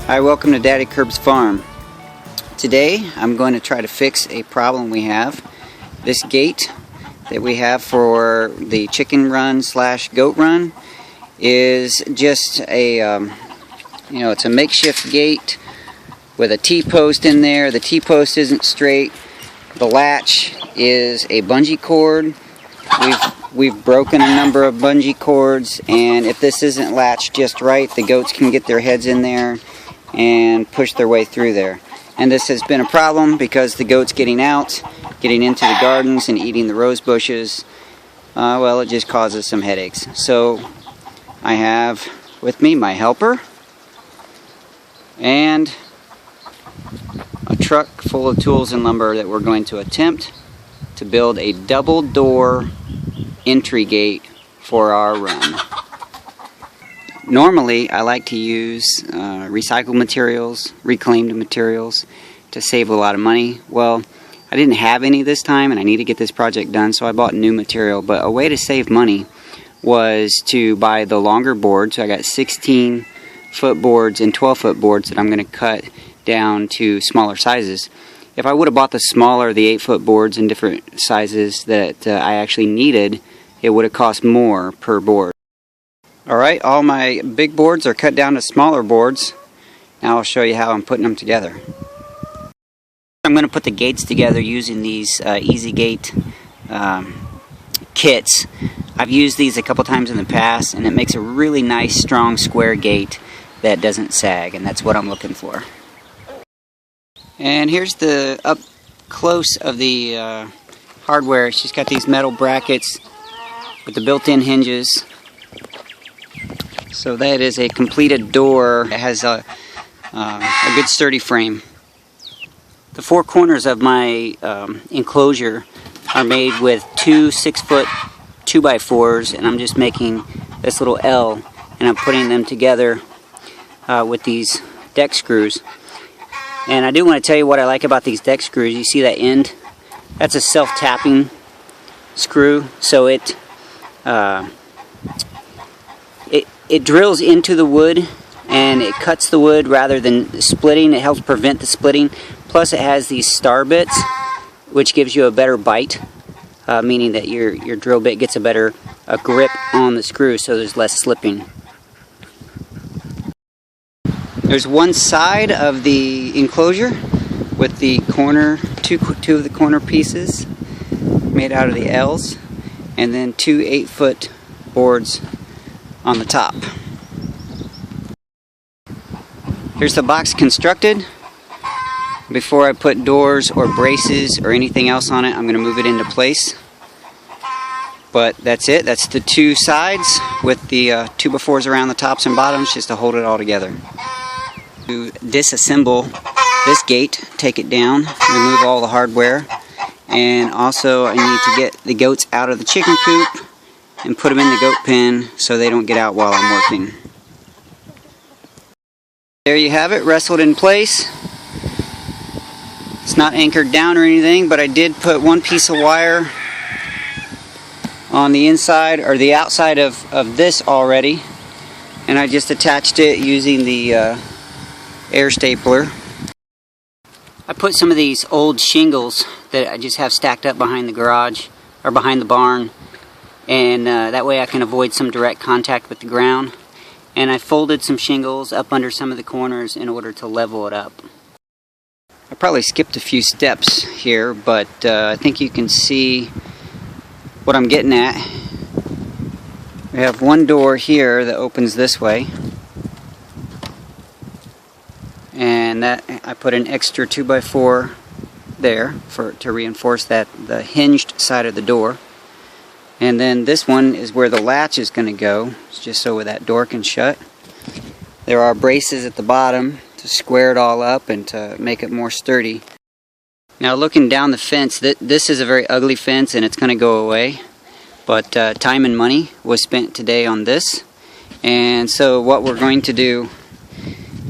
Hi, welcome to Daddy Curb's farm. Today I'm going to try to fix a problem we have. This gate that we have for the chicken run slash goat run is just a it's a makeshift gate with a T-post in there. The T-post isn't straight. The latch is a bungee cord. We've broken a number of bungee cords, and if this isn't latched just right, the goats can get their heads in there and push their way through there. And this has been a problem because the goats getting out, getting into the gardens and eating the rose bushes, well, it just causes some headaches. So I have with me my helper and a truck full of tools and lumber that we're going to attempt to build a double door entry gate for our run. Normally I like to use recycled materials, reclaimed materials to save a lot of money. Well, I didn't have any this time and I need to get this project done, so I bought new material. But a way to save money was to buy the longer board. So I got 16-foot boards and 12-foot boards that I'm going to cut down to smaller sizes. If I would have bought the 8-foot boards in different sizes that I actually needed, it would have cost more per board. Alright, all my big boards are cut down to smaller boards. Now I'll show you how I'm putting them together. I'm going to put the gates together using these Easy Gate kits. I've used these a couple times in the past, and it makes a really nice strong square gate that doesn't sag, and that's what I'm looking for. And here's the up close of the hardware. She's got these metal brackets with the built-in hinges. So that is a completed door. It has a good sturdy frame. The four corners of my enclosure are made with two 6-foot 2x4s, and I'm just making this little L, and I'm putting them together with these deck screws. And I do want to tell you what I like about these deck screws. You see that end? That's a self-tapping screw, so it drills into the wood and it cuts the wood rather than splitting. It helps prevent the splitting. Plus it has these star bits, which gives you a better bite, meaning that your drill bit gets a grip on the screw, so there's less slipping. There's one side of the enclosure with the corner, two of the corner pieces made out of the L's, and then two 8-foot boards on the top. Here's the box constructed. Before I put doors or braces or anything else on it, I'm going to move it into place. But that's it. That's the two sides with the 2x4s around the tops and bottoms just to hold it all together. To disassemble this gate, take it down, remove all the hardware, and also I need to get the goats out of the chicken coop and put them in the goat pen so they don't get out while I'm working. There you have it, wrestled in place. It's not anchored down or anything, but I did put one piece of wire on the inside or the outside of this already, and I just attached it using the air stapler. I put some of these old shingles that I just have stacked up behind the garage or behind the barn, and that way I can avoid some direct contact with the ground. And I folded some shingles up under some of the corners in order to level it up. I probably skipped a few steps here, but I think you can see what I'm getting at. We have one door here that opens this way, and that I put an extra 2x4 there to reinforce the hinged side of the door. And then this one is where the latch is going to go, just so that door can shut. There are braces at the bottom to square it all up and to make it more sturdy. Now looking down the fence, this is a very ugly fence and it's going to go away. But time and money was spent today on this. And so what we're going to do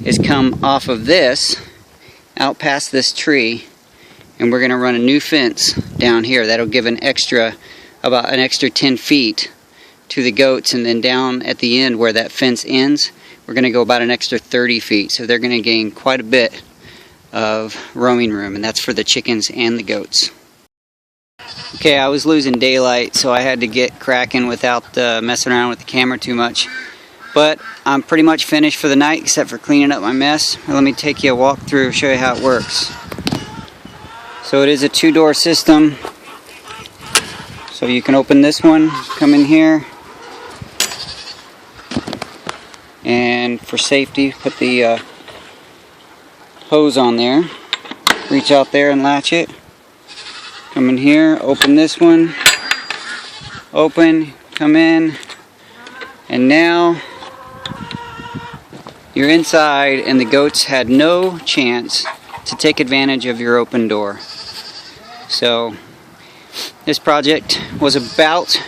is come off of this, out past this tree, and we're going to run a new fence down here. That'll give about an extra 10 feet to the goats, and then down at the end where that fence ends, we're going to go about an extra 30 feet. So they're going to gain quite a bit of roaming room, and that's for the chickens and the goats. Okay, I was losing daylight, so I had to get cracking without messing around with the camera too much. But I'm pretty much finished for the night, except for cleaning up my mess. Let me take you a walk through, show you how it works. So it is a 2-door system. So you can open this one, come in here, and for safety, put the hose on there. Reach out there and latch it. Come in here, open this one, open, come in, and now you're inside, and the goats had no chance to take advantage of your open door. So this project was about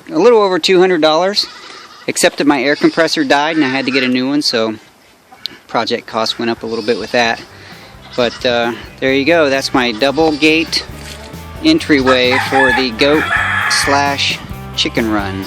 a little over $200, except that my air compressor died and I had to get a new one, so project cost went up a little bit with that. But there you go, that's my double gate entryway for the goat/chicken run.